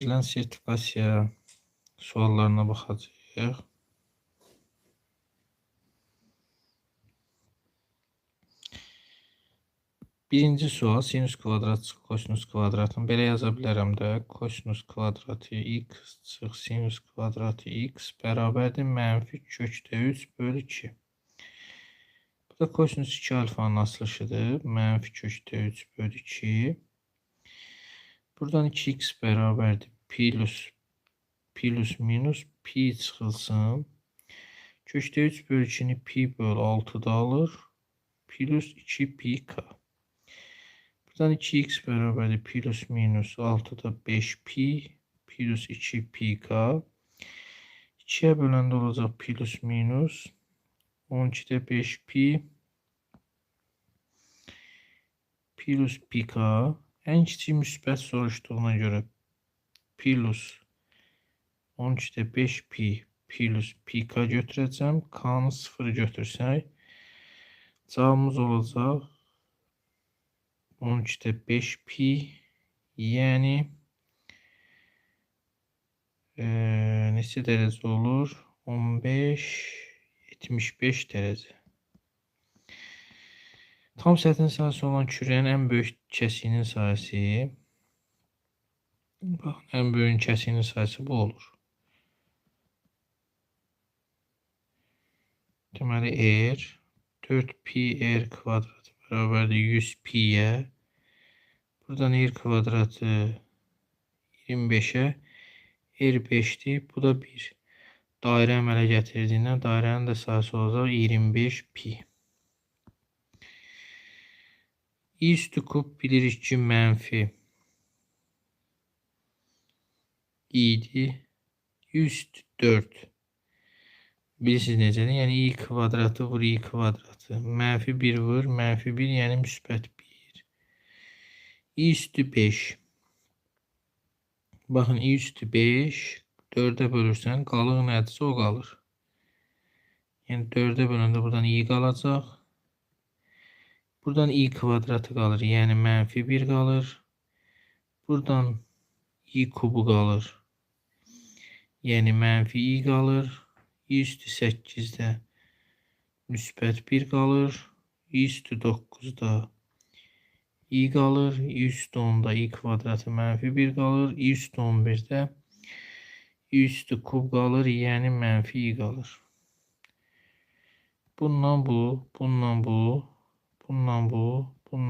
Verilən sertifikasiya suallarına baxacağıq. Birinci sual sinus kvadrat çıx kosinus kvadratın. Belə yaza bilərəm də. Kosinus kvadratı x çıx sinus kvadratı x bərabərdir mənfi kökdə 3 bölü 2. Bu da kosinus 2 alfanın açılışıdır. Mənfi kökdə 3 bölü 2. Buradan 2x bərabərdir plus minus pi çıxılsın. Kökdə 3 bölü 2'ni pi bölü 6'da alır. Plus 2 pi k. Buradan 2x bərabərdir plus minus 6'da 5 pi plus 2 pi k. 2'ye böləndə olacaq plus minus 12'də 5 pi plus pi k. Ən kiçik müsbət soruşduğuna görə plus 12'də 5 pi plus pi k götürəcəm. K'nı 0 götürsək cavabımız olacaq 12'də 5 pi, yəni neçə dərəcə olur? 15, 75 dərəcə. Tam sətin sahəsi olan kürəyin ən böyük kəsiyinin sayəsi, baxın, ən böyük kəsiyinin sayəsi bu olur. Deməli, r 4 pi r kvadratı bərabərdir 100 pi'yə. Buradan r kvadratı 25'e r 5'dir. Bu da 1. Dairə əmələ gətirdiyindən dairənin də sayəsi olacaq 25 pi. i üstü kub bilirik ki mənfi i'di. Üst 4. Bilirsiniz necədir? Yəni i kvadratı vur i kvadratı. Mənfi 1 vur mənfi 1, yəni müsbət 1. i üstü 5. Baxın, i üstü 5. 4'e bölürsən, qalıq nədirsə o qalır. Yəni 4'e böləndə buradan i qalacaq. Buradan i kvadratı qalır, yəni mənfi 1 qalır. Buradan i kubu qalır, yəni mənfi i qalır. i üstü 8'də müsbət 1 qalır. i üstü 9'da i qalır. i üstü 10'da i kvadratı mənfi 1 qalır. i üstü 11'də i üstü kub qalır, yəni mənfi i qalır. Bundan bu, bundan bu, bundan bu, bundan